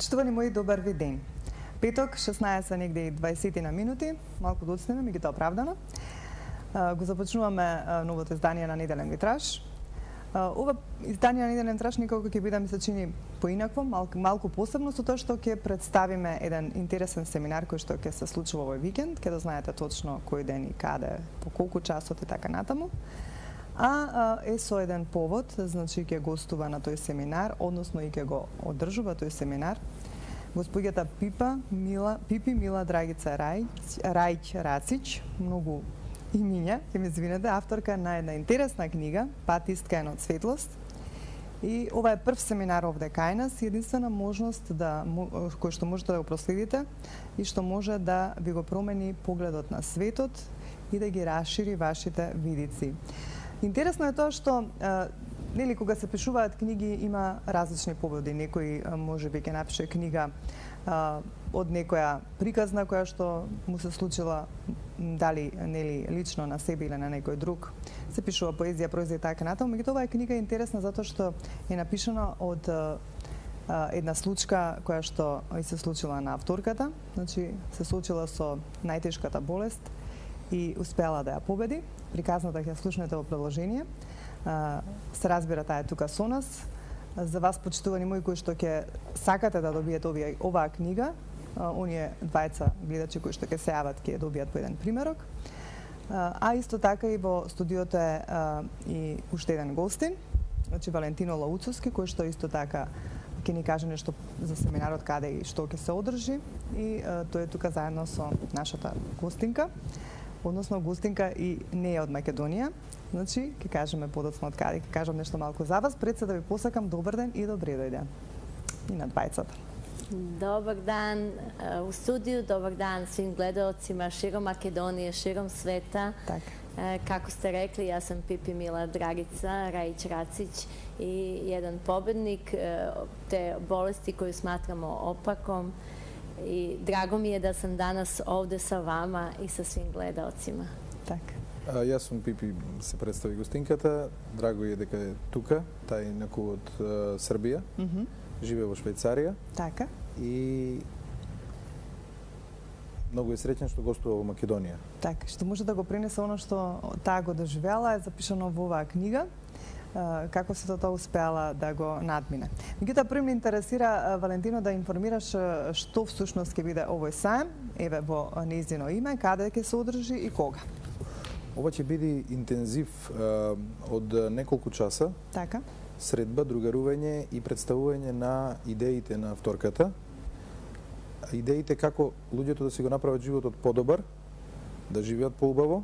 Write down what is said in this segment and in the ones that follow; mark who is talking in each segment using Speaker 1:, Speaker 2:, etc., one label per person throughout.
Speaker 1: Почитувани мои, добар ви ден. Петок, 16 негде и 20 на минути, малку доцнеме, меѓутоа оправдано. Го започнуваме новото издание на Неделен витраж. Ова издание на Неделен витраж некако ќе биде, ми се чини, поинакво, малку посебно, со тоа што ќе представиме еден интересен семинар кој што ќе се случува овој викенд, ќе да знаете точно кој ден и каде, по колку часот и така натаму. Со еден повод, значи ќе гостува на тој семинар, односно и ќе го одржува тој семинар, госпоѓата Пипи Мила Драгица Рајќ Рацич, многу имиња, ќе ми извинете, авторка на една интересна книга, Пат искаен од светлост. И ова е прв семинар овде кај нас, единствена можност кој што можете да го проследите и што може да ви го промени погледот на светот и да ги расшири вашите видици. Интересно е тоа што нели кога се пишуваат книги има различни поводи. Некој можеби ќе напише книга од некоја приказна која што му се случила дали нели лично на себе или на некој друг. Се пишува поезија, проза и така натаму. Меѓутоа оваа книга е интересна затоа што е напишана од една случка која што и се случила на авторката. Значи се случила со најтешката болест и успела да ја победи. Приказната ќе слушнете во продолжение. Се разбира, таа е тука со нас. За вас, почитувани мои, кои што ќе сакате да добиете оваа книга, оние двајца гледачи кои што ќе се јават ќе добијат по еден примерок. Исто така и во студиото е и уште еден гостин, значи Валентино Лауцовски, кој што исто така ќе ни каже нешто за семинарот каде и што ќе се одржи. И тој е тука заедно со нашата гостинка, односно гостинка и не е од Македонија. Значи, ќе кажеме подоцна од каде, ќе кажам нешто малку за вас, пред се да ви посакам добар ден и добре дојде. И на двајцата.
Speaker 2: Добар дан у студију, добар дан свим гледаоцима широм Македонија, широм света.
Speaker 1: Така.
Speaker 2: Како сте рекли, јас сум Пипи Мила Драгица Рајќ Рацич и еден победник те болести кои сматрамо опаком. И драго ми е да сам данас овде со вама и со свим гледаоцима.
Speaker 1: Така.
Speaker 3: Јас сум Пипи, се представи гостинката. Драго е дека е тука, тај некој од Србија. Живее во Швајцарија.
Speaker 1: Така.
Speaker 3: И многу е среќен што гостува во Македонија.
Speaker 1: Така, што може да го пренесе оно што таа го доживела, е запишано во оваа книга. Како се тоа успеала да го надмине. Меѓутоа, прв ме интересира, Валентино, да информираш што всушност ќе биде овој саем, еве во нејзино име, каде ќе се одржи и кога.
Speaker 3: Ова ќе биде интензив од неколку часа.
Speaker 1: Така.
Speaker 3: Средба, другарување и представување на идеите на авторката. Идеите како луѓето да си го направат животот подобар, да живеат поубаво,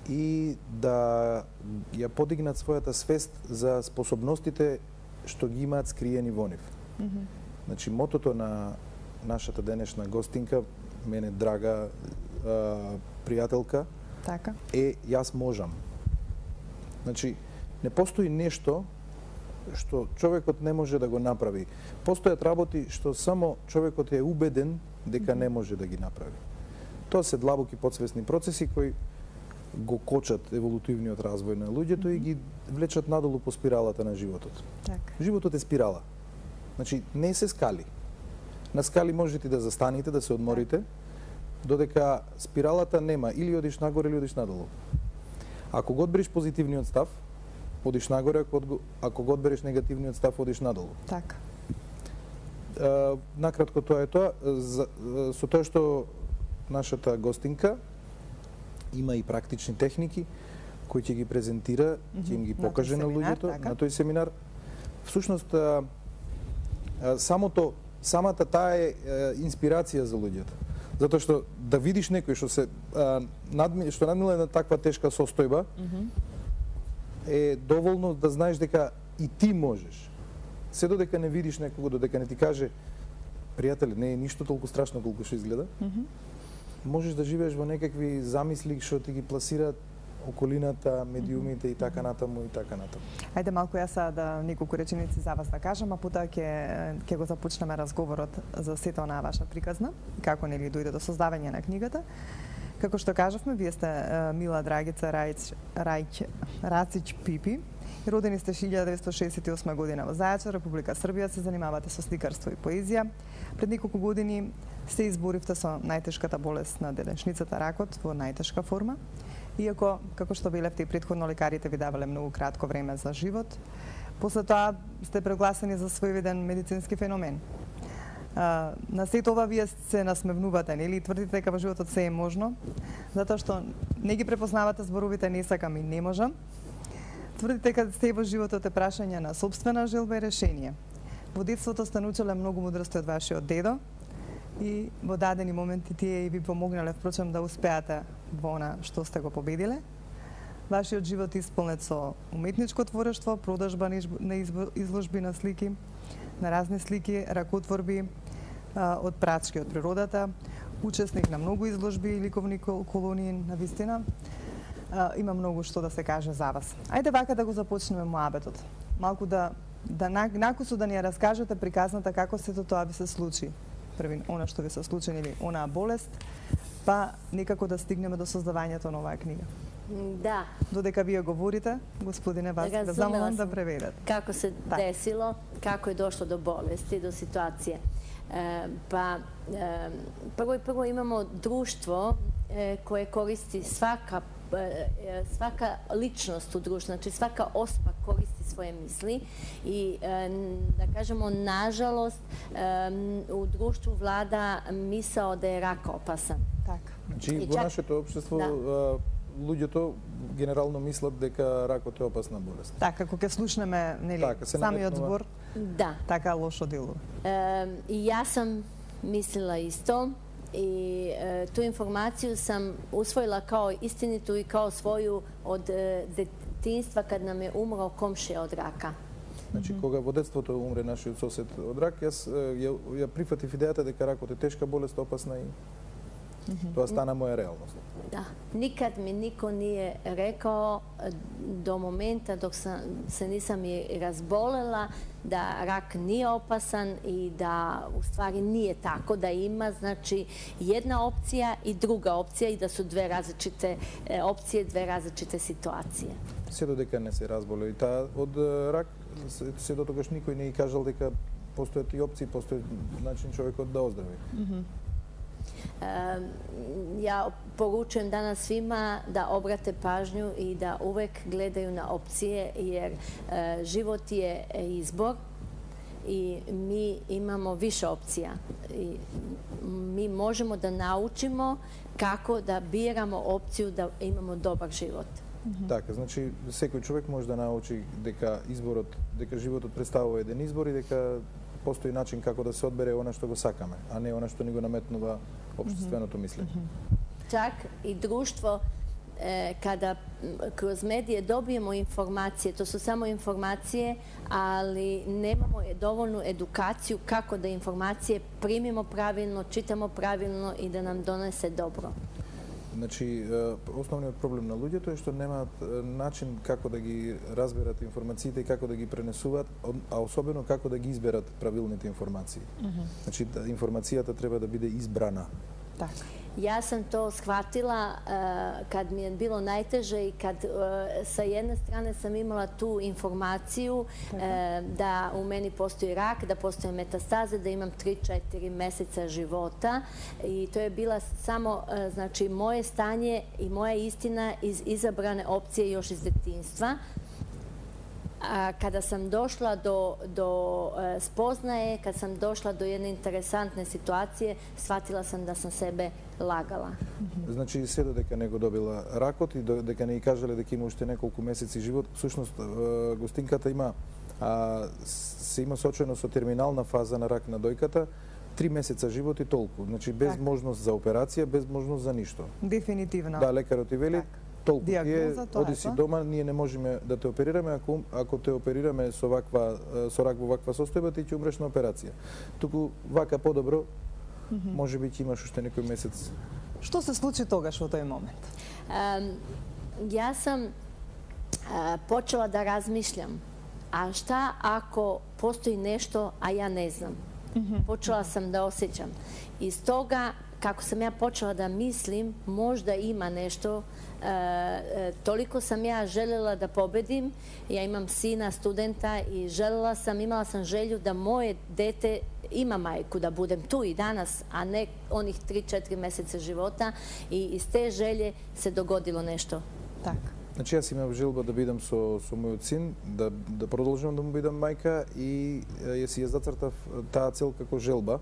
Speaker 3: и да ја подигнат својата свест за способностите што ги имаат скриени во нив. Значи, мотото на нашата денешна гостинка, мене драга пријателка,
Speaker 1: така,
Speaker 3: е јас можам. Значи, не постои нешто што човекот не може да го направи. Постојат работи што само човекот е убеден дека не може да ги направи. Тоа се длабоки подсвесни процеси кои го кочат еволутивниот развој на луѓето и ги влечат надолу по спиралата на животот.
Speaker 1: така.
Speaker 3: Животот е спирала. Значи, не се скали. На скали можете да застанете, да се одморите, додека спиралата нема, или одиш нагоре или одиш надолу. Ако го одбереш позитивниот став, одиш нагоре, ако го одбереш негативниот став, одиш надолу.
Speaker 1: Така.
Speaker 3: Накратко тоа е тоа. Со тоа што нашата гостинка има и практични техники кои ќе ги презентира, ќе им ги покаже на луѓето на тој семинар. Всушност, самата таа е инспирација за луѓето. Затоа што да видиш некој што надмила една таква тешка состојба, е доволно да знаеш дека и ти можеш. Се додека не видиш некого, додека не ти каже пријателе, не е ништо толку страшно колку што изгледа, можеш да живееш во некакви замисли што ти ги пласираат околината, медиумите и така натаму и така натаму.
Speaker 1: Ајде малку јас да неколку реченици за вас да кажам, а потоа ќе го започнеме разговорот за сета онаа ваша приказна, како нели дојде до создавање на книгата. Како што кажавме, вие сте Мила Драгица Рајќ Рацич Пипи. и родени сте 1968 година во Зајачар, Република Србија, се занимавате со сликарство и поезија. Пред неколку години се изборивте со најтешката болест на денешницата, ракот, во најтешка форма. Иако, како што велевте и претходно, лекарите ви давале многу кратко време за живот, после тоа сте прегласени за своевиден медицински феномен. На сето ова вие се насмевнувате, нели, и тврдите дека во животот се е можно, затоа што не ги препознавате зборовите не сакам и не можам. Тврдите дека сте во животот е прашање на сопствена желба и решение. Во детството сте научиле многу мудрости од вашиот дедо и во дадени моменти тие и ви помогнале впрочем да успеате во она што сте го победиле. Вашиот живот е исполнет со уметничко творештво, продажба на изложби на слики, на разни слики, ракотворби од прачки од природата, учесник на многу изложби и ликовни колонии на вистина. Има многу што да се каже за вас. Ајде вака да го започнеме муабетот. Малку да накусу да ни ја раскажете приказната како сето тоа ви се случи. Први она што ви се случи или онаа болест, па некако да стигнеме до создавањето на оваа книга.
Speaker 2: Да.
Speaker 1: Додека вие говорите, господине, вас да замолам да преведете.
Speaker 2: Како се десило, како е дошло до болести, до ситуација. Прво имамо друштво кое користи свака личност у друштvu, значи свака особа користи своje misli i da kažemo nažalost u društvu vlada misao da je rak opasan.
Speaker 1: Така.
Speaker 3: Значи во нашето општество луѓето генерално мислат дека ракот е опасна болест.
Speaker 1: Така, кога ќе слушнеме, нели, самиот збор, така лошо делува.
Speaker 2: I ja sam mislila isto i tu informaciju sam usvojila kao istinitu i kao svoju od detinjstva kad nam je umro komšija od raka.
Speaker 3: Значи, кога во детството умре нашиот сосед од рак, јас ја прифатив идејата дека ракот е тешка болест, опасна и тоа стана моја реалност.
Speaker 2: Da, nikad mi niko nije rekao do momenta dok se nisam i razbolela da rak nije opasan i da u stvari nije tako, da ima znači jedna opcija i druga opcija i da su dve različite opcije, dve različite situacije.
Speaker 3: Се додека не се разболе и таа од рак, се до тогаш никој не ги кажал дека постојат и опции, постои начин човекот да оздрави.
Speaker 2: Ja poručujem danas svima da obrate pažnju i da uvek gledaju na opcije jer život je izbor i mi imamo više opcija. I mi možemo da naučimo kako da biramo opciju da imamo dobar život.
Speaker 3: Така, значи секој човек може да научи дека дека животот представува еден избор и дека постои начин како да се одбере она што го сакаме, а не она што ни го наметнува општественото мислење.
Speaker 2: Čak i društvo kada kroz medije dobijemo informacije, to su samo informacije, ali nemamo dovoljnu edukaciju kako da informacije primimo pravilno, čitamo pravilno i da nam donese dobro.
Speaker 3: Значи, основниот проблем на луѓето е што немаат начин како да ги разберат информациите и како да ги пренесуваат, а особено како да ги изберат правилните информации. Значи, информацијата треба да биде избрана.
Speaker 1: Така.
Speaker 2: Ja sam to shvatila kad mi je bilo najteže i kad sa jedne strane sam imala tu informaciju da u meni postoji rak, da postoje metastaze, da imam 3-4 meseca života i to je bila samo znači moje stanje i moja istina iz izabrane opcije još iz detinjstva. Kada sam došla do spoznaje, kad sam došla do jedne interesantne situacije, shvatila sam da sam sebe lagala.
Speaker 3: Значи, се додека не го добила ракот и додека не ги кажале дека има уште неколку месеци живот, всушност гостинката има сочено со терминална фаза на рак на дојката, 3 месеца живот и толку. Значи, без можност за операција, без можност за ништо.
Speaker 1: Дефинитивно.
Speaker 3: Да, лекарот ти вели, толку оди си дома, ние не можеме да те оперираме, ако те оперираме со рак во ваква состојба, ти ќе умреш на операција. Туку вака подобро, може би ќе имаш уште некој месец.
Speaker 1: Што се случи тогаш во тој момент?
Speaker 2: Ja sam počela da razmišljam, a šta ako postoji nešto, a ja ne znam. Počela sam da osjećam. Iz toga kako sam ja počela da mislim, možda ima nešto, toliko sam ja željela da pobedim. Ja imam sina, studenta i imala sam želju da moje dete ima majku, da budem tu i danas, a ne onih 3-4 meseca života, i iz te želje se dogodilo nešto.
Speaker 1: Така.
Speaker 3: Значи јас имав желба да бидам со мојот син, да продолжам да му бидам мајка и ја си ја зацртав таа цел како желба,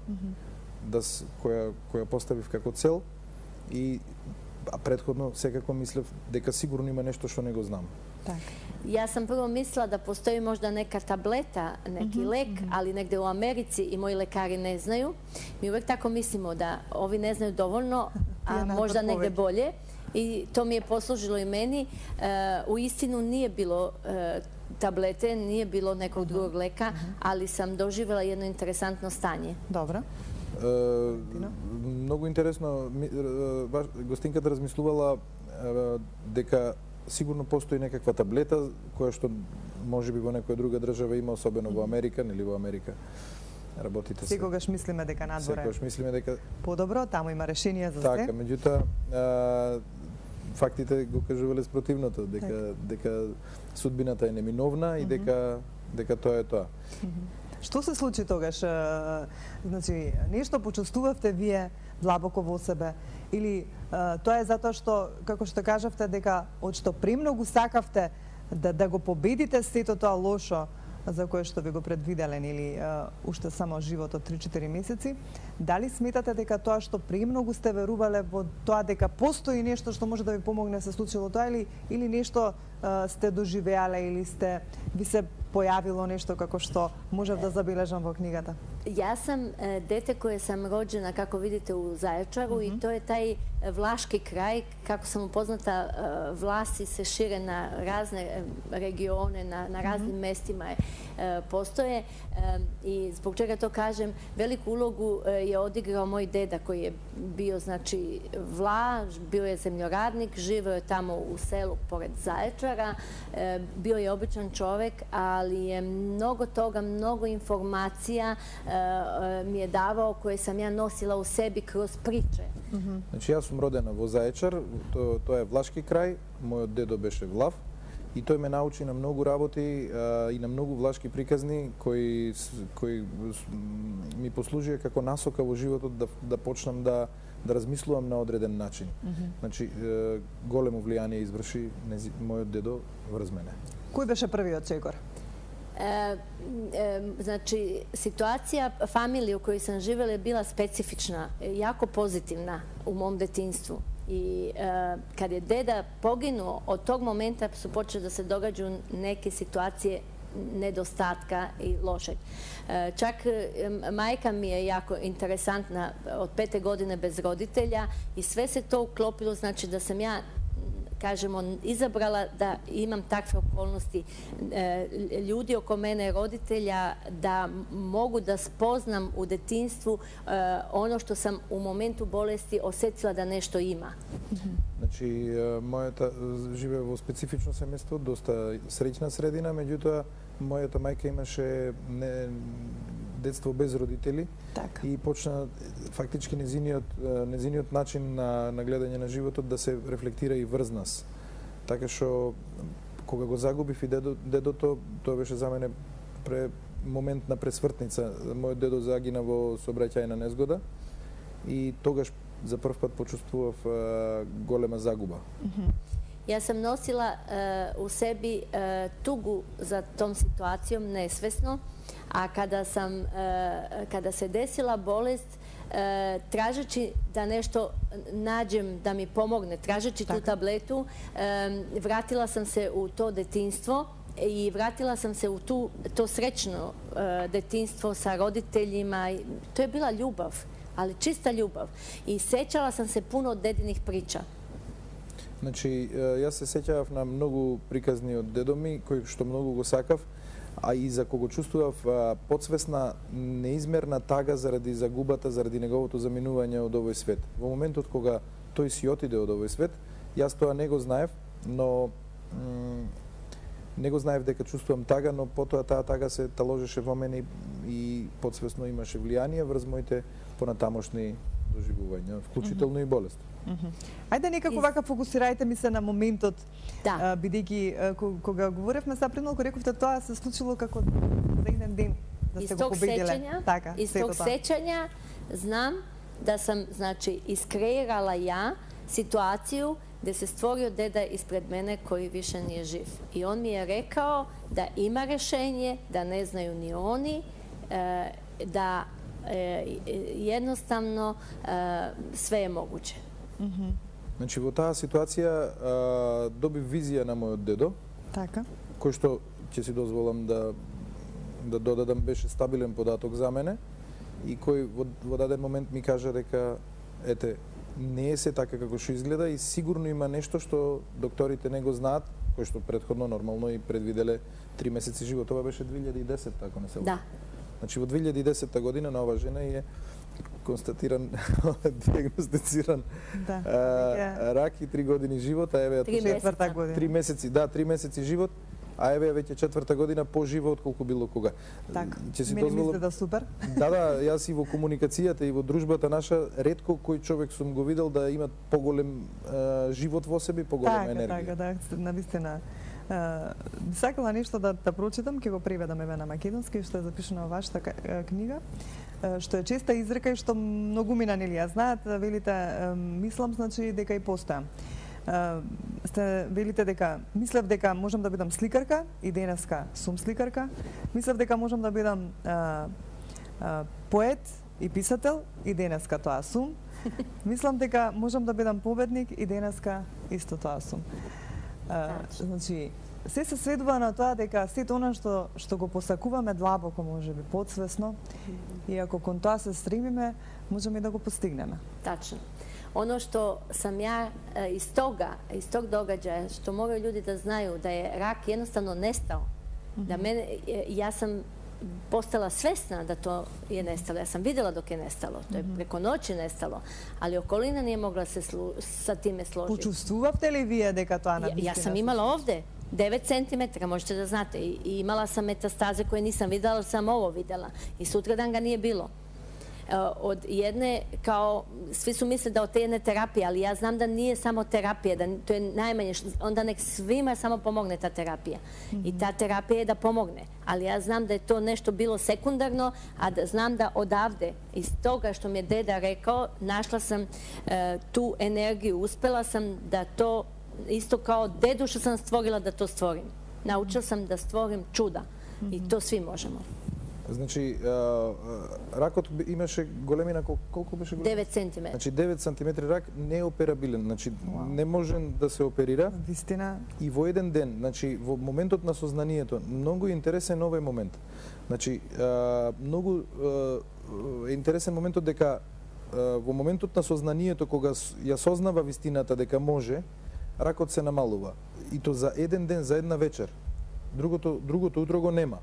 Speaker 3: која поставив како цел, и претходно секако мислев дека сигурно има нешто што не го знам.
Speaker 1: Така.
Speaker 2: Ja sam prvo mislila da postoji možda neka tableta, neki lek, ali negde u Americi i moji lekari ne znaju. Mi uvek tako mislimo da ovi ne znaju dovoljno, a možda negde bolje. I to mi je poslužilo i meni. U istinu nije bilo tablete, nije bilo nekog drugog leka, ali sam doživjela jedno interesantno stanje.
Speaker 1: Dobro.
Speaker 3: Многу интересно, гостинката размислувала дека сигурно постои некаква таблета која што можеби во некоја друга држава има, особено во Америка, нели во Америка работите се.
Speaker 1: Секогаш мислиме дека надвор е.
Speaker 3: Секогаш мислиме дека
Speaker 1: подобро, таму има решение за се.
Speaker 3: Така, меѓутоа фактите го кажувале спротивното, дека судбината е неминовна и дека тоа е тоа.
Speaker 1: Што се случи тогаш? Значи, нешто почувствувавте вие длабоко во себе, или тоа е затоа што, како што кажавте, дека од што премногу сакавте да го победите сето тоа лошо за кое што ви го предвиделен, или уште само живот од 3-4 месеци, дали сметате дека тоа што премногу сте верувале во тоа дека постои нешто што може да ви помогне се случило тоа, или нешто сте доживеале, или ви се појавило нешто како што можев да забележам во книгата?
Speaker 2: Ja sam dete koje sam rođena, kako vidite, u Zaječaru, i to je taj vlaški kraj. Kako sam upoznata, Vlasi se šire na razne regione, na raznim mestima postoje, i zbog čega to kažem, veliku ulogu je odigrao moj deda koji je bio, znači, Vla, bio je zemljoradnik, živeo je tamo u selu pored Zaječara, bio je običan čovek, ali je mnogo toga, mnogo informacija mi je davao, koje sam ja nosila u sebi kroz priče.
Speaker 3: Значи јас сум родена во Заечар, тоа е влашки крај, мојот дедо беше влав и тој ме научи на многу работи и на многу влашки приказни кои ми послужија како насока во животот да почнам да размислувам на одреден начин. Значи големо влијание изврши мојот дедо врз мене.
Speaker 1: Кој беше првиот чекор?
Speaker 2: Znači, situacija familije u kojoj sam živjela je bila specifična, jako pozitivna u mom detinjstvu. I kad je deda poginuo, od tog momenta su počele da se događaju neke situacije nedostatka i lošeg. Čak majka mi je jako interesantna, od 5. godine bez roditelja, i sve se to uklopilo, znači da sam ja, kažemo, izabrala da imam takve okolnosti, ljudi oko mene, roditelja, da mogu da spoznam u detinjstvu ono što sam u momentu bolesti osetila da nešto ima.
Speaker 3: Значи, мојата живее во специфично семејство, доста среќна средина, меѓутоа мојата мајка имаше детство без родители и почна фактички незиниот начин на гледање на животот да се рефлектира и врз нас. Така што кога го загубив и дедото, тоа беше за мене момент на пресвртница. Мојот дедо загина во сообраќајна незгода и тогаш за прв пат почувствував голема загуба.
Speaker 2: Ja sam nosila u sebi tugu za tom situacijom nesvesno, a kada se desila bolest, tražeći da nešto nađem da mi pomogne, tražeći tu tabletu, vratila sam se u to detinjstvo i vratila sam se u to srećno detinjstvo sa roditeljima. To je bila ljubav, ali čista ljubav. I sećala sam se puno od dedinih priča.
Speaker 3: Значи, јас се сеќавав на многу приказни од дедо ми, кој што многу го сакав, а и за кого чувствував подсвесна неизмерна тага заради загубата, заради неговото заминување од овој свет. Во моментот кога тој си отиде од овој свет, јас тоа не го знаев, но не го знаев дека чувствувам тага, но потоа таа тага се таложеше во мене и подсвесно имаше влијание врз моите понатамошни доживувања, вклучително и болест.
Speaker 1: Ајде некако вака фокусирајте ми се на моментот,
Speaker 2: Да.
Speaker 1: бидејќи кога говоревме сега пред малку рековте тоа се случило како за еден ден да се го победиле. Така,
Speaker 2: из тог сеќања знам да сам, значи, искреирала ја ситуацiju gde se stvorio deda ispred mene koji više nije živ. I on mi je rekao da ima rešenje, da ne znaju ni oni, da jednostavno sve je moguće.
Speaker 3: Значи во таа ситуација доби визија на мојот дедо,
Speaker 1: Така.
Speaker 3: кој што ќе си дозволам да додадам беше стабилен податок за мене и кој во даден момент ми кажа дека ете не е се така како што изгледа и сигурно има нешто што докторите не го знаат, кој што претходно нормално и предвиделе 3 месеци живот. Тоа беше 2010, ако не се лажам.
Speaker 2: Da.
Speaker 3: Значи во 2010 година на оваа жена е констатиран, диагностициран рак и 3 години живот, а еве 3 месеци, да, 3 месеци живот, а еве веќе 4-та година пожива отколку било кога.
Speaker 1: Така.
Speaker 3: Ќе си
Speaker 1: Мене
Speaker 3: дозволам...
Speaker 1: мислите да супер.
Speaker 3: Да, јас и во комуникацијата и во дружбата наша ретко кој човек сум го видел да има поголем живот во себе и поголема енергија.
Speaker 1: Така, да, навистина. Сакала нешто да прочитам, ќе го преведам еве на македонски, што е запишано во вашата книга, што е честа изрека и што многумина нели ја знаат, велите, мислам значи дека и постојам. Велите дека мислев дека можам да бидам сликарка и денеска сум сликарка. Мислев дека можам да бидам поет и писател и денеска тоа сум. Мислам дека можам да бидам победник и денеска исто тоа сум. Значи, се сведува на тоа дека сето она што го посакуваме длабоко, можеби подсвесно, и ако кон тоа се стремиме, можеме да го постигнеме.
Speaker 2: Tačno. Ono što sam ja iz tog događaja, što moraju ljudi da znaju da je rak jednostavno nestao, da mene, ja sam postala svesna da to je nestalo. Ja sam videla dok je nestalo. To je preko noći nestalo. Ali okolina nije mogla se sa time složiti.
Speaker 1: Počuvstувавте ли вие дека тоа на
Speaker 2: Ja sam imala ovde 9 cm, možete da znate. I imala sam metastaze koje nisam videla, ali sam ovo videla. I sutradan ga nije bilo. Od jedne, kao, svi su mislili da od te jedne terapije, ali ja znam da nije samo terapija, da to je najmanje, onda nek svima samo pomogne ta terapija. I ta terapija je da pomogne, ali ja znam da je to nešto bilo sekundarno, a da znam da odavde, iz toga što mi je deda rekao, našla sam tu energiju, uspela sam da to, isto kao dedu što sam stvorila, da to stvorim. Naučila sam da stvorim čuda i to svi možemo.
Speaker 3: Значи, ракот имаше големина, колку беше големина?
Speaker 2: 9 cm.
Speaker 3: Значи, 9 сантиметри рак не е операбилен, значи не може да се оперира.
Speaker 1: Вистина.
Speaker 3: И во еден ден, значи во моментот на сознанието, многу интересен овој момент. Значи, многу е интересен моментот дека во моментот на сознанието кога ја сознава вистината дека може, ракот се намалува. И то за еден ден, за една вечер. Другото утро го нема.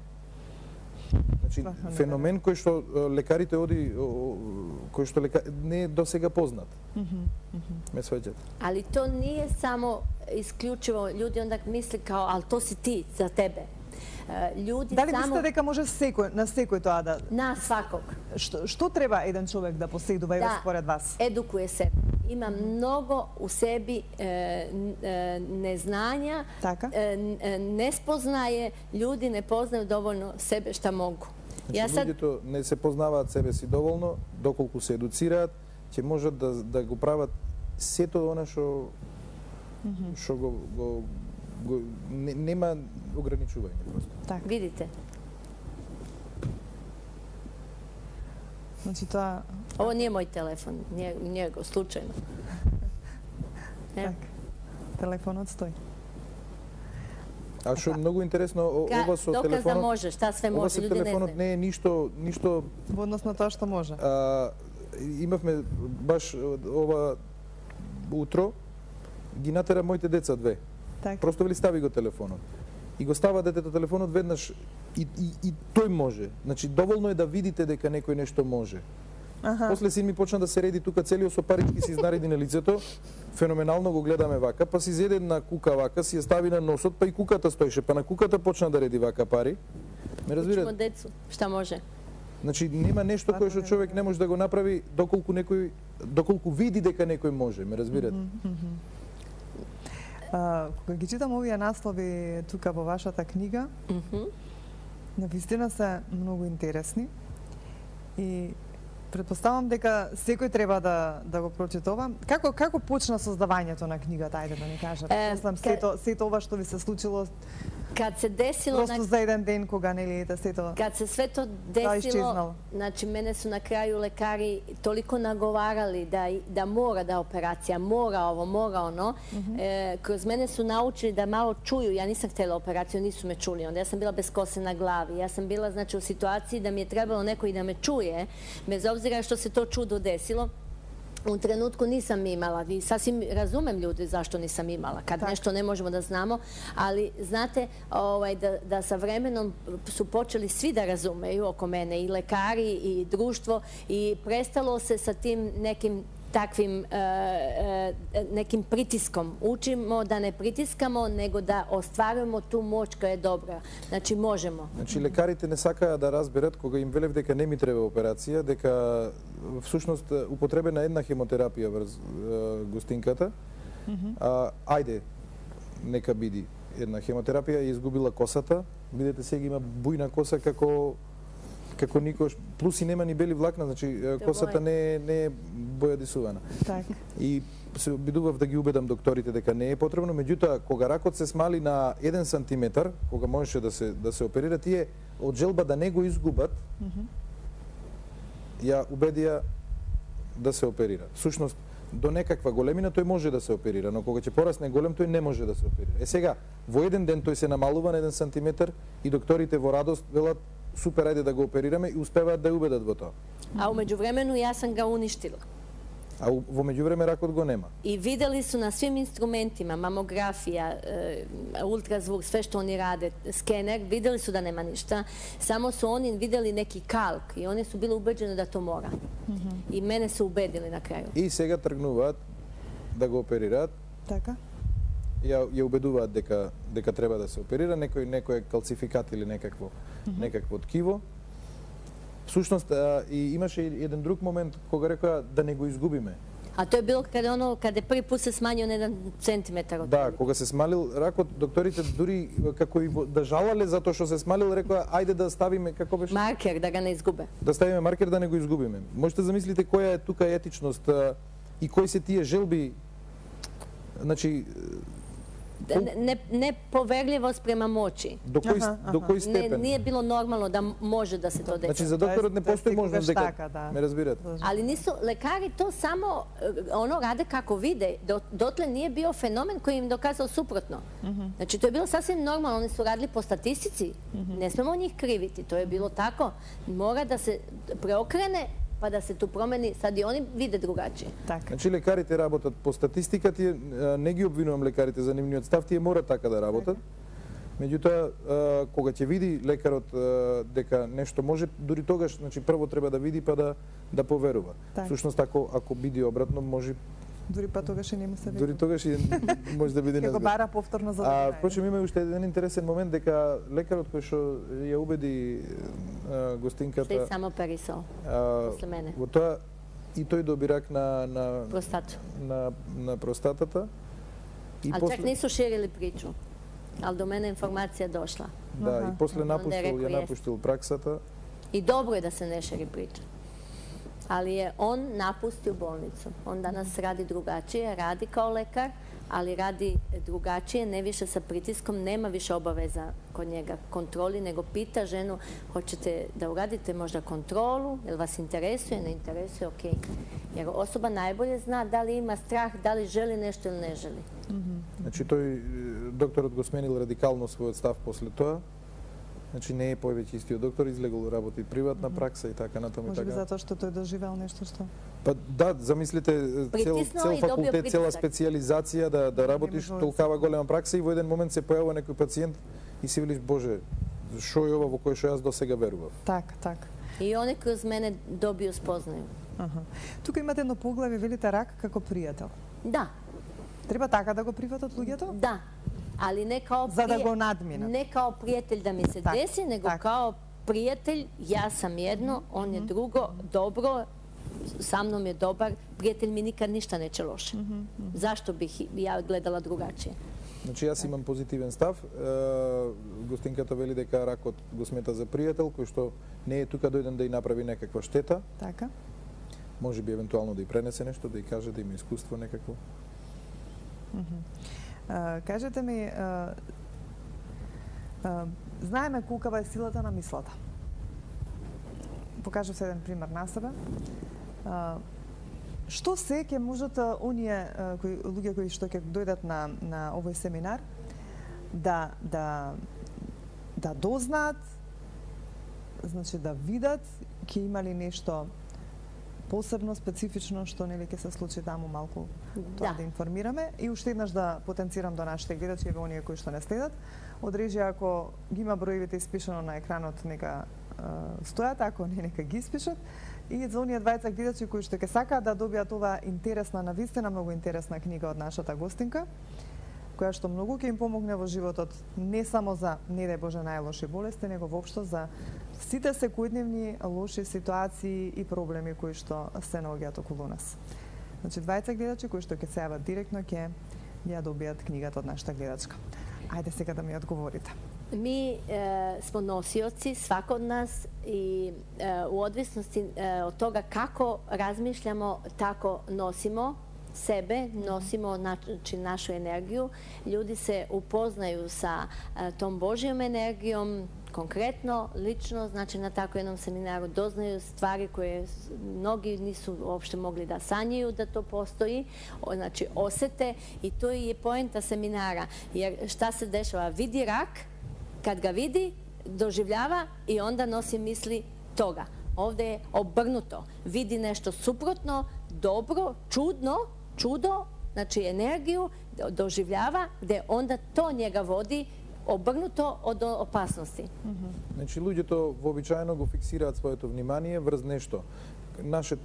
Speaker 3: Значи, феномен кој што лекарите кој што не е досега познат. Ме сваќате.
Speaker 2: Ali to nije samo isključivo, ljudi onda misle kao, ali to si ti, za tebe. Ljudi
Speaker 1: Дали
Speaker 2: samo...
Speaker 1: мислите дека може на секој тоа да...
Speaker 2: Na svakog.
Speaker 1: Што треба еден човек да поседува и според вас?
Speaker 2: Edukuje se. Ima mnogo u sebi neznanja, nespoznaje, ljudi ne poznaju dovoljno sebe šta mogu.
Speaker 3: Значи, луѓето не се познаваат себе си доволно, доколку се едуцираат, ќе можат да го прават сето она што нема ограничување просто.
Speaker 2: Так, видите.
Speaker 1: Значи тоа...
Speaker 2: Ovo nije moj telefon, njegov, slučajno.
Speaker 1: Так, телефонот стои.
Speaker 3: А што многу интересно, ова со телефонот...
Speaker 2: Доказ да може, шта све може, люди не знаат.
Speaker 3: Ова со телефонот не е ништо...
Speaker 1: Во однос на тоа што може.
Speaker 3: Имавме баш ова утро, ги натера моите деца две. Просто вели стави го телефонот. И го става детето телефонот веднаш и тој може. Значи, доволно е да видите дека некој нешто може. После син ми почна да се реди тука целиот со парички си изнареди на лицето, феноменално го гледаме вака, па си зеде на кука вака, си ја стави на носот, па и куката стоеше, па на куката почна да реди вака пари. Ме разбирате?
Speaker 2: Учимо децу, шта може.
Speaker 3: Значи, нема нешто кое што човек не може да го направи доколку некој доколку види дека некој може, ме разбирате?
Speaker 1: Кога ги читам овие наслови тука во вашата книга, навистина се многу интересни и претпоставам дека секој треба да го прочитува. Како почна создавањето на книгата, ајде да ни кажете? Сето ова што ви се случило
Speaker 2: Kad se desilo...
Speaker 1: Просто за еден ден кога нели сето...
Speaker 2: Kad se sve to desilo, znači mene su na kraju lekari toliko nagovarali da mora da operacija, mora ovo, mora ono. Kroz mene su naučili da malo čuju. Ja nisam htjela operaciju, nisu me čuli. Onda ja sam bila bez kose na glavi. Ja sam bila znači u situaciji da mi je trebalo neko i da me čuje, bez obzira što se to čudo desilo. U trenutku nisam imala, i sasvim razumem ljudi zašto nisam imala, kad nešto ne možemo da znamo, ali znate da sa vremenom su počeli svi da razumeju oko mene, i lekari i društvo, i prestalo se sa tim nekim takvim nekim pritiskom. Učimo da ne pritiskamo, nego da ostvarujemo tu moć koja je dobra. Значи можемо.
Speaker 3: Значи лекарите не сакаа да разберат кога им велев дека не ми треба операција, дека всушност употребена една хемотерапија врз гостинката. Ајде, нека биде една хемотерапија, ја изгубила косата. Видете сега има бујна коса како никош, плюс и нема ни бели влакна, значи косата не е бојадисувана. И се обидував да ги убедам докторите дека не е потребно, меѓутоа кога ракот се смали на 1 сантиметар, кога можеше да се оперира, тие од желба да не го изгубат, ја убедија да се оперира. Всушност до некаква големина тој може да се оперира, но кога ќе порасне голем тој не може да се оперира. Сега во еден ден тој се намалува на 1 сантиметар и докторите во радост велат супер, ајде да го оперираме, и успеваат да ја убедат во тоа.
Speaker 2: А умеѓувремено јас сам га уништила.
Speaker 3: А во меѓувреме ракот го нема.
Speaker 2: И видели су на свим инструментима, мамографија, ултразвук, све што они раде, скенер, видели су да нема ништа. Само су они видели неки калк и они су били убеđени да то мора. И мене су убедили на крају.
Speaker 3: И сега тргнуваат да го оперираат.
Speaker 1: Така.
Speaker 3: Ја убедуваат дека треба да се оперира, некој калцификат или некакво ткиво. Всушност и имаше еден друг момент кога рекоа да не го изгубиме.
Speaker 2: А тоа е било каде први пат се смањил на 1 сантиметар.
Speaker 3: Да, кога се смалил ракот, докторите дури како и да жалале затоа што се смалил, рекоа ајде да ставиме како беше
Speaker 2: маркер да го не изгубе.
Speaker 3: Да ставиме маркер да не го изгубиме. Можете замислите која е тука етичност и кои се тие желби. Значи
Speaker 2: неповерливост према моќи.
Speaker 3: До кој степен?
Speaker 2: Не е било нормално да може да се тоа деси.
Speaker 3: Значи за докторот не постои можност дека ме разбирате.
Speaker 2: Али нису лекари то само оно раде како виде. Дотле не е био феномен кој им доказал супротно. Значи тоа е било сасвим нормално, они су радили по статистици. Не смемо нив кривити, тоа е било тако. Мора да се преокрене па да се ту промени, сад и они виде другачи.
Speaker 3: Значи лекарите работат по статистика, тие не ги обвинувам лекарите за нивниот став, тие мора така да работат. Меѓутоа, кога ќе види лекарот дека нешто може, дури тогаш, значи прво треба да види па да поверува. Всушност ако биде обратно, може
Speaker 1: дури па тогаш и нема се
Speaker 3: дури тогаш и може да биде
Speaker 1: незнат. Како бара повторно за да.
Speaker 3: Впрочем има уште еден интересен момент дека лекарот кој што ја убеди гостинката
Speaker 2: се само перисал после мене.
Speaker 3: Во тоа и тој доби рак на простатата.
Speaker 2: И чак не су ширили причу. Ал до мене информација дошла.
Speaker 3: Да, и после напуштил праксата.
Speaker 2: И добро е да се не шири прича. Ali je on napustio bolnicu. On danas radi drugačije, radi kao lekar, ali radi drugačije, ne više sa pritiskom, nema više obaveza kod njega kontroli, nego pita ženu, hoćete da uradite možda kontrolu, jel vas interesuje, ne interesuje, ok. Jer osoba najbolje zna da li ima strah, da li želi nešto ili ne želi.
Speaker 3: Значи тој докторот го сменил радикално својот став после тоа. Значи не е повеќе истиот доктор, излегол работи приватна пракса и така натаму и така.
Speaker 1: Може би затоа што тој доживеал нешто што?
Speaker 3: Па да, замислите цел факултет, цела специјализација да работиш толкава голема пракса и во еден момент се појавува некој пациент и си велиш боже, што е ова во кој што јас досега верував.
Speaker 1: Так.
Speaker 2: И они кроз мене добио спознају.
Speaker 1: Тука имате едно поглавје, велите рак како пријател.
Speaker 2: Да.
Speaker 1: Треба така да го прифатат луѓето?
Speaker 2: Да. Ali ne kao ne kao prijatelj da mi se desi, nego kao prijatelj, ja sam jedno, on je drugo, dobro, sa mnom je dobar, prijatelj mi nikad ništa neće loše. Zašto bih ja gledala drugačije?
Speaker 3: Значи јас имам позитивен став. Гостинката вели дека ракот го смета за пријател кој што не е тука дојден да ја направи некаква штета.
Speaker 1: Така.
Speaker 3: Може би евентуално да ја пренесе нешто, да ја каже, да има искуство некакво.
Speaker 1: Кажете ми, знаеме колкава е силата на мислата. Покажав се еден пример на себе. Што се ќе можат оние луѓе кои што ќе дојдат на овој семинар да дознаат, значи да видат, ќе има ли нешто посебно, специфично, што нели ќе се случи таму малку тоа да информираме. И уште еднаш да потенцирам до нашите гледачи, еве оние кои што не следат, од режија ако ги има броевите испишано на екранот, нека стојат, ако не, нека ги испишат. И за оние двајца гледачи кои што ќе сакаат да добијат оваа интересна, навистина многу интересна книга од нашата гостинка, која што многу ќе им помогне во животот, не само за, не дај Боже, најлоши болести, него воопшто за сите секојдневни лоши ситуации и проблеми кои што се наоѓаат околу нас. Значи, двајца гледачи кои што ќе се јават директно ќе ја добијат книгата од нашата гледачка. Ајде сега да ми одговорите.
Speaker 2: Mi smo nosioci, svako od nas, i u odvisnosti od toga kako razmišljamo, tako nosimo sebe, nosimo znači, našu energiju. Ljudi se upoznaju sa tom Božjom energijom, konkretno, lično, znači na tako jednom seminaru doznaju stvari koje mnogi nisu uopšte mogli da sanjaju da to postoji, znači osete, i to je poenta seminara. Jer šta se dešava? Vidi rak, kad ga vidi, doživljava i onda nosi misli toga. Ovde je obrnuto. Vidi nešto suprotno, dobro, čudo, znači energiju, doživljava, gde onda to njega vodi obrnuto od opasnosti.
Speaker 3: Значи, луѓето вообичаено го фиксираат своето внимание врз нешто.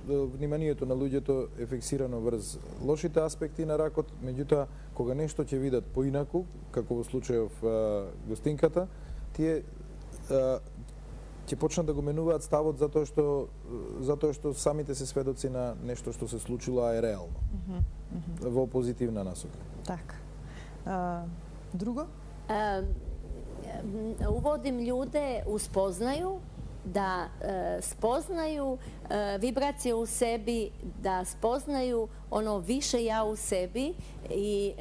Speaker 3: Вниманието на луѓето е фиксирано врз лошите аспекти на ракот, меѓутоа, кога нешто ќе видат поинаку, како во случајов гостинката, тие ќе почнат да го менуваат ставот затоа што самите се сведоци на нешто што се случило, а е реално. Во позитивна насока.
Speaker 1: Така. Друго?
Speaker 2: Uvodim ljude u spoznaju, da spoznaju vibracije u sebi, da spoznaju ono više ja u sebi i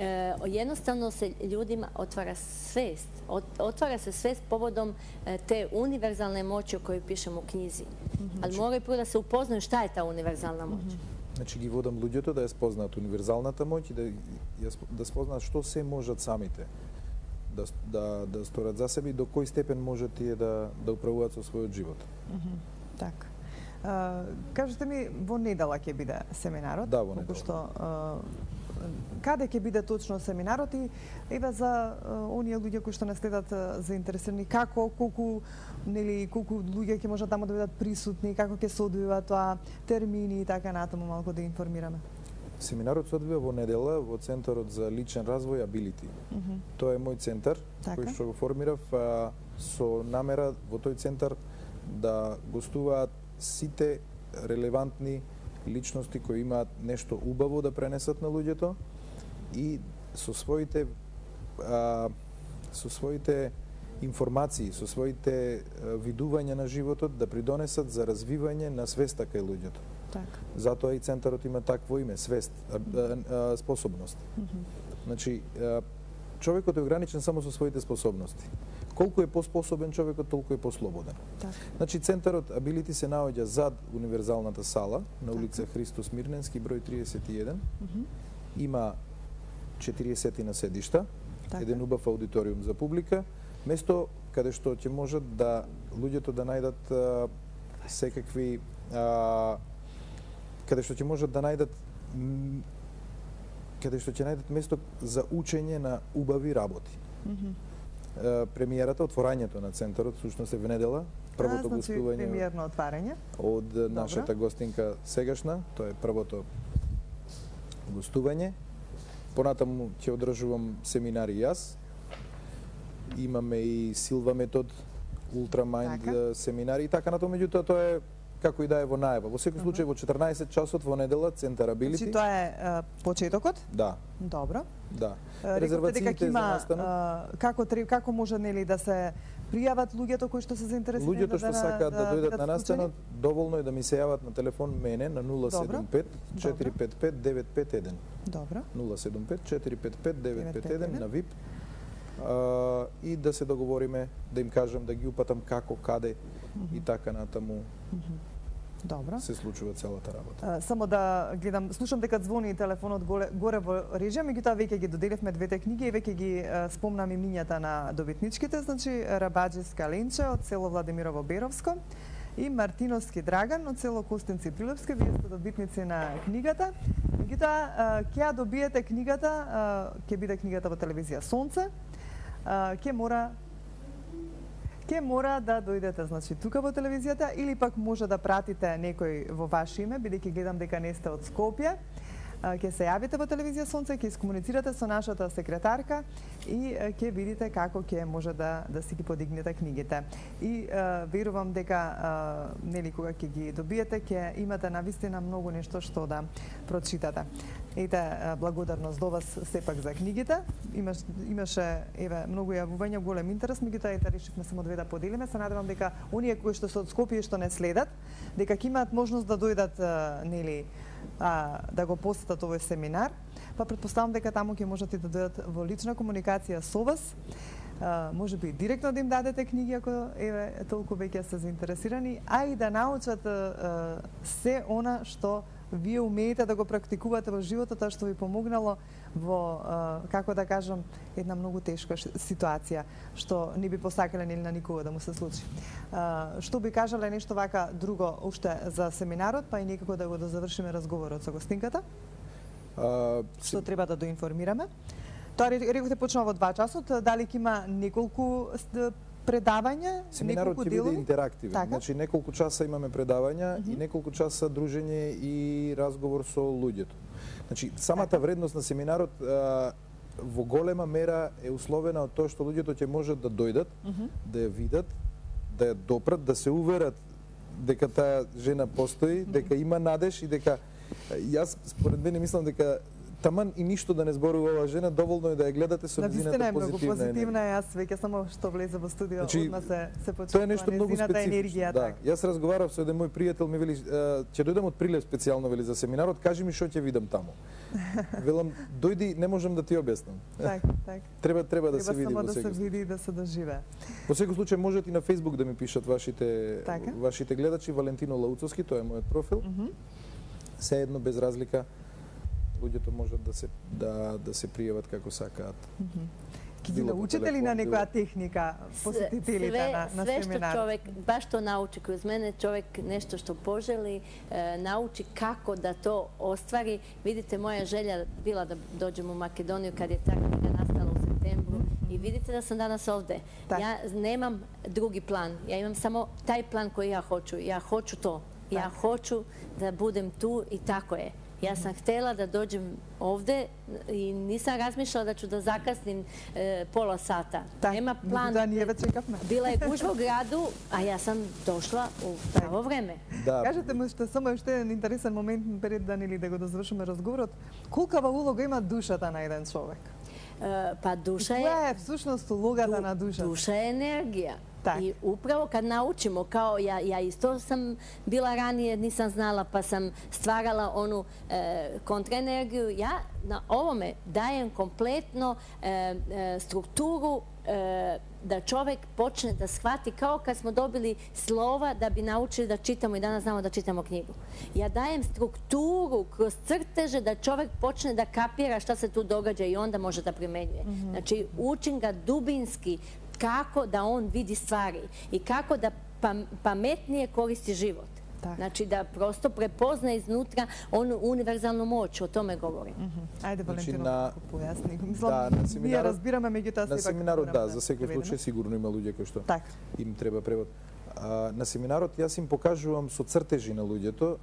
Speaker 2: jednostavno se ljudima otvara svest. Otvara se svest povodom te univerzalne moći o kojoj pišemo u knjizi. Ali moraju prvo da se upoznaju šta je ta univerzalna moć.
Speaker 3: Значи ги водам луѓето да ја спознаат универзалната моќ и да спознаат што се можат самите да сторат за себе и до кој степен можат тие да управуваат со својот живот.
Speaker 1: Така. Кажете ми, во недела ќе биде семинарот?
Speaker 3: Да, во недела.
Speaker 1: Што, каде ќе биде точно семинарот и еве за оние луѓе кои што не следат заинтересирани, како, колку луѓе ќе можат таму да бидат присутни, како ќе се одвива тоа, термини и така натаму, малку да информираме.
Speaker 3: Семинарот се одвива во недела во Центарот за личен развој Ability. Тоа е мој центар, кој што го формирав со намера во тој центар да гостуваат сите релевантни личности кои имаат нешто убаво да пренесат на луѓето и со своите информации, со своите видувања на животот да придонесат за развивање на свеста кај луѓето. Затоа и центарот има такво име, свест, способност. Значи, човекот е ограничен само со своите способности. Колку е поспособен човекот, толку е послободен. Значи, центарот Ability се наоѓа зад универзалната сала на улица Христос Мирненски, број 31. Има 40 на седишта, еден убав аудиториум за публика, место каде што ќе можат да луѓето да најдат секакви каде што ќе можат да најдат место за учење на убави работи. Премиерата, отворањето на центарот, всушност е во недела, првото гостување
Speaker 1: премиерно отварање
Speaker 3: од нашата гостинка сегашна, тоа е првото гостување. Понатаму ќе одржувам семинари јас. Имаме и Силва метод, Ултрамайнд семинари и така натаму, меѓутоа тоа е како и да е во најава. Во секој случај во 14 часот во недела Центар Ability.
Speaker 1: Значи тоа е почетокот?
Speaker 3: Да.
Speaker 1: Добро.
Speaker 3: Да.
Speaker 1: Резервациите
Speaker 3: за настанот.
Speaker 1: Како може нели да се пријават луѓето кои што се заинтересирани
Speaker 3: Луѓето што сакаат да дојдат на настанот, доволно е да ми се јават на телефон мене на 075 455 951.
Speaker 1: Добро.
Speaker 3: 075 455 951 на VIP. И да се договориме, да им кажам, да ги упатам како, каде и така натаму.
Speaker 1: Добро.
Speaker 3: Се случува целата работа.
Speaker 1: Само да гледам, слушам дека звони телефонот горе во режија, меѓутоа веќе ги доделивме двете книги и веќе ги спомнам имињата на добитничките, значи Рабаџиска Ленче од село Владимирово Беровско и Мартиновски Драган од село Костинци Прилепски, вие сте добитници на книгата. Меѓутоа ќе ја добиете книгата, ќе биде книгата во телевизија Сонце. Ќе мора да дојдете, значи, тука во телевизијата или пак може да пратите некој во ваше име, бидејќи гледам дека не сте од Скопје. Ќе се јавите во телевизија Сонце, ќе искомуницирате со нашата секретарка и ќе видите како ќе може да си ги подигнете книгите. И верувам дека нели кога ќе ги добиете ќе имате навистина многу нешто што да прочитате. Ете, благодарност до вас сепак за книгите. Имаше многу јавувања, голем интерес, меѓутоа ете решивме само две да поделиме. Се надевам дека оние кои што се од Скопје што не следат, дека ќе имаат можност да дојдат нели да го посетат овој семинар, па претпоставам дека таму ќе можат и да дојдат во лична комуникација со вас. Може би директно да им дадете книги ако толку веќе се заинтересирани, а и да научат се она што вие умеете да го практикувате во животот, тоа што ви помогнало во, како да кажам, една многу тешка ситуација, што не би посакале нели на никого да му се случи. Што би кажале нешто вака друго уште за семинарот, па и некако да го завршиме разговорот со гостинката? Што треба да доинформираме? Тоа рекохте почнува во 2 часот, дали ќе има неколку предавања,
Speaker 3: семинарот ќе биде интерактивен.
Speaker 1: Така?
Speaker 3: Значи неколку часа имаме предавања и неколку часа дружење и разговор со луѓето. Значи самата вредност на семинарот во голема мера е условена од тоа што луѓето ќе можат да дојдат, да ја видат, да ја допрат, да се уверат дека таа жена постои, дека има надеж и дека јас според мене мислам дека таман и ништо да не зборува оваа жена, доволно е да ја гледате со незината позитивна енергија.
Speaker 1: Јас веќе само што влезе во студио,
Speaker 3: значи,
Speaker 1: одма се почувствува
Speaker 3: тоа е нешто многу специфично. Да.
Speaker 1: така.
Speaker 3: Јас разговарав со еден мој пријател, ми вели, ќе дојдам од Прилеп специјално вели за семинарот, кажи ми што ќе видам таму. Велам, дојди, не можам да ти објаснам.
Speaker 1: Так.
Speaker 3: Треба да се види
Speaker 1: во
Speaker 3: секој случај.
Speaker 1: Треба само да се види и да се доживее.
Speaker 3: Во секој случај можете и на Facebook да ми пишат вашите гледачи, Валентино Лауцовски, тоа е мојот профил. Се едно без разлика луѓето можат да се пријават како сакаат.
Speaker 1: Ќе ги научите ли на некоја техника посетителите на семинар?
Speaker 2: Све што човек, баш што научи кроз мене, човек нешто што пожели, научи како да то оствари. Видите, моја желја била да доđem у Македонiju kad je ta knjiga nastala u septembru i vidite da sam danas ovde. Ja nemam drugi plan, ja imam samo taj plan koji ja hoću. Ja hoću to. Ja hoću da budem tu i tako je. Ja sam htela da dođem ovde i nisam razmišljala da ću da zakasnim pola sata. Nema plan. Bila je gužva u gradu, a ja sam došla u pravo vreme.
Speaker 1: Кажете ми само уште еден интересен момент пред да го завршиме разговорот. Колкава улога има душата на еден човек?
Speaker 2: Па душа е...
Speaker 1: Која е всушност улогата на душата?
Speaker 2: Душа е енергија. I upravo kad naučimo, kao ja isto sam bila ranije, nisam znala pa sam stvarala onu kontraenergiju, ja na ovome dajem kompletno strukturu da čovek počne da shvati kao kad smo dobili slova da bi naučili da čitamo i danas znamo da čitamo knjigu. Ja dajem strukturu kroz crteže da čovek počne da kapira šta se tu događa i onda može da primenjuje. Znači učim ga dubinski kako da on vidi stvari i kako da pametnije koristi život. Znači da prosto prepozna iznutra onu univerzalnu moć, o tome govorim.
Speaker 1: Ajde, Valentino, pojasni. Mislim, ние разбираме, меѓутоа
Speaker 3: на семинарот, да, за секој случај сигурно има луѓе кои што им треба превод. На семинарот јас им покажувам со цртежи на луѓето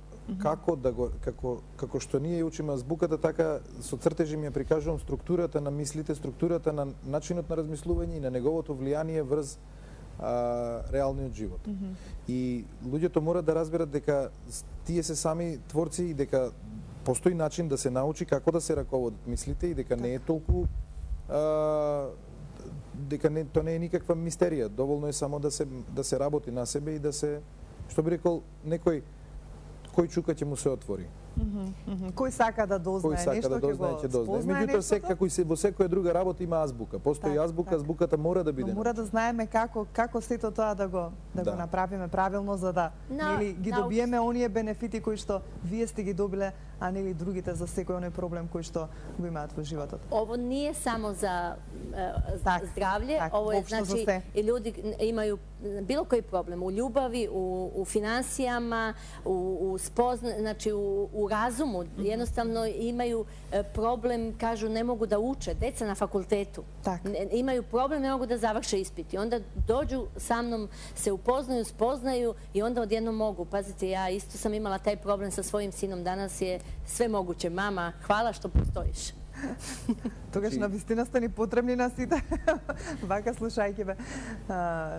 Speaker 3: како што ние учиме азбуката, така со цртежи ми ја прикажувам структурата на мислите, структурата на начинот на размислување и на неговото влијание врз реалниот живот. И луѓето мора да разберат дека тие се сами творци и дека постои начин да се научи како да се раководат мислите и дека не е толку тоа не е никаква мистерија. Доволно е само да се работи на себе и да се, што би рекол некој, кој чука ќе му се отвори.
Speaker 1: Кој сака да дознае нешто,
Speaker 3: ќе дознае. Меѓутоа, во секоја друга работа има азбука. Постои азбука, азбуката мора да биде.
Speaker 1: Мора да знаеме како сето тоа да го направиме правилно, за да ги добиеме оние бенефити кои што вие сте ги добиле, а нели другите за секој оној проблем кој што го имаат во животот.
Speaker 2: Ово не е само за здравле, ово е значи и луѓе имају било кој проблем у љубави, у финансијама, у значи у разуму, едноставно имају проблем, кажу не могу да учат, деца на факултету. Имају проблем, не могу да заврше испити. Онда доđu sa mnom, се упознају, спознају и онда одjednom могу. Пазите, ја исто сам имала тај проблем со својим сином. Данас е све могуќе. Мама, хвала што постоиш.
Speaker 1: Тогаш на вистина сте ни потребни на сите. Вака слушајќи бе.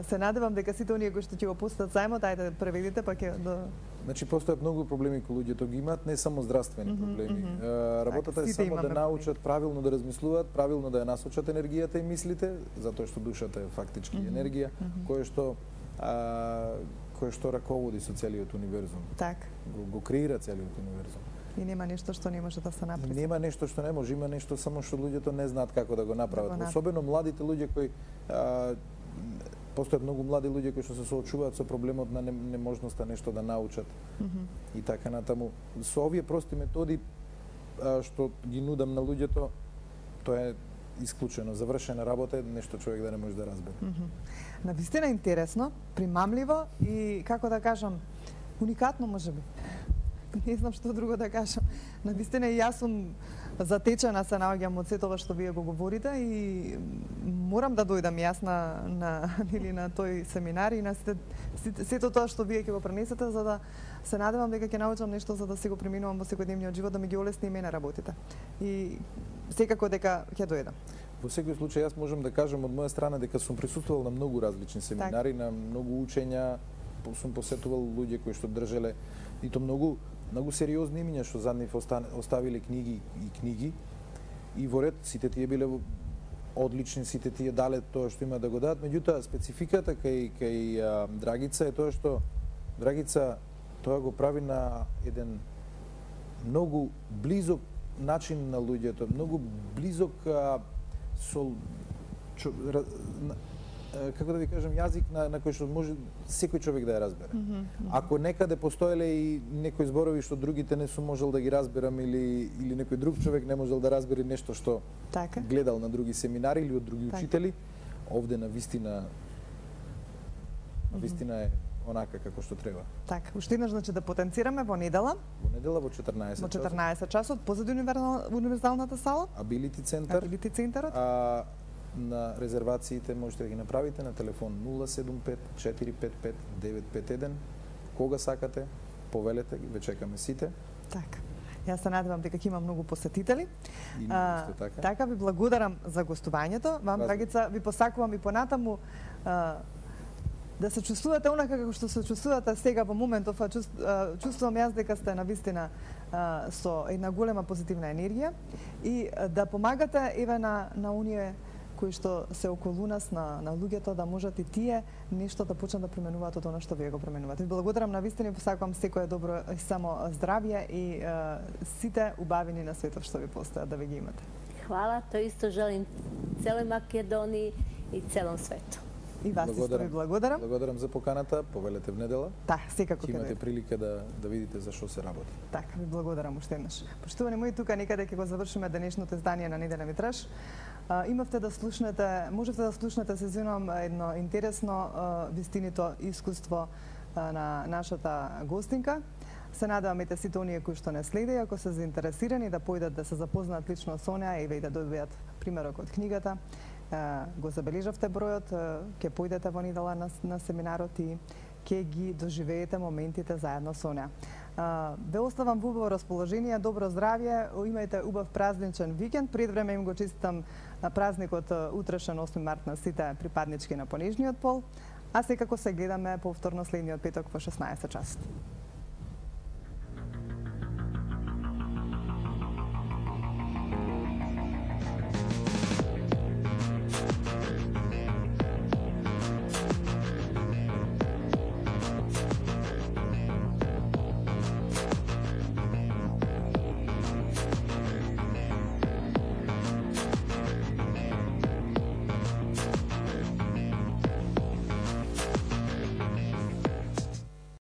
Speaker 1: Се надевам дека сите оние кои што ќе го пустат зајмот, ајде преведите па ќе
Speaker 3: Значи постојат многу проблеми кои луѓето ги имаат, не само здравствени проблеми. Работата е само да научат правилно да размислуваат, правилно да ја насочат енергијата и мислите, затоа што душата е фактички енергија, која што раководи со целиот универзум. Го креира целиот универзум.
Speaker 1: И нема нешто што не може да се направи.
Speaker 3: Нема нешто што не може, има нешто само што луѓето не знаат како да го направат. Особено младите луѓе кои постојат многу млади луѓе кои што се соочуваат со проблемот на неможноста нешто да научат. И така натаму. Со овие прости методи што ги нудам на луѓето, тоа е исклучено. Завршена работа е нешто човек да не може да разбере.
Speaker 1: Навистина интересно, примамливо и, како да кажам, уникатно можеби. Не знам што друго да кажам. Навистина и јас сум затечена, се наоѓам од сето ова што вие го говорите и морам да дојдам јас на тој семинар и на сето тоа што вие ќе го пренесете, за да се надевам дека ќе научам нешто за да се го преминувам во секојдневниот живот, да ми ги олесни и мене работите. И секако дека ќе дојдам.
Speaker 3: Во секој случај јас можам да кажам од моја страна дека сум присуствувал на многу различни семинари, на многу учења, сум посетувал луѓе кои што држеле и то многу сериозни имиња што зад нив оставиле книги и во ред сите тие биле одлични, сите тие дале тоа што има да го дадат. Меѓутоа спецификата кај Драгица е тоа што Драгица тоа го прави на еден многу близок начин на луѓето, многу близок со како да ви кажам, јазик на кој што може секој човек да ја разбере. Ако некаде постоеле и некои зборови што другите не сум можел да ги разберам или некој друг човек не можел да разбере нешто што гледал на други семинари или од други учители, овде на вистина е онака како што треба.
Speaker 1: Така, уште еднаш значи да потенцираме во недела.
Speaker 3: Во недела во 14 часот.
Speaker 1: Во 14 часот позади универзалната сала.
Speaker 3: Абилити центарот. На резервациите можете да ги направите на телефон 075 455 951. Кога сакате, повелете ги, ве чекаме сите.
Speaker 1: Така. Јас се надевам дека ќе има многу посетители.
Speaker 3: И исто така.
Speaker 1: Така ви благодарам за гостувањето. Вам, Драгица, ви посакувам и понатаму да се чувствувате онака како што се чувствувате сега во моментов, чувствувам јас дека сте навистина со една голема позитивна енергија и да помагате еве на оние кои што се околу нас, на луѓето, да можат и тие нешто да почнат да пременуваат од она што вие го пременувате. Благодарам навистина и посакувам секое добро и само здравје и сите убавини на светот што ви постојат да ви ги имате.
Speaker 2: Хвала, тоа исто желим целој Македонија и целом свету.
Speaker 1: И вас исто ви благодарам.
Speaker 3: Благодарам за поканата, повелете в недела.
Speaker 1: Секако ќе
Speaker 3: имате прилика да видите за што се работи.
Speaker 1: Така, ви благодарам уште еднаш. Поштовани мои, тука некаде ќе го завршиме денешното издание на Неделен витраж. Можете да слушнете, се извинувам, едно интересно вистинито искуство на нашата гостинка. Се надевам сите оние кои што не следи, ако се заинтересирани да појдат да се запознаат лично со неа и да добијат примерок од книгата. Го забележавте бројот, ќе појдете во недела на семинарот и ќе ги доживеете моментите заедно со неа. Ве оставам во убаво расположение, добро здравје, имајте убав празничен викенд. Пред време им го честитам празникот утрешен 8 март на сите припаднички на понежниот пол. А секако се гледаме повторно следниот петок во 16 часот.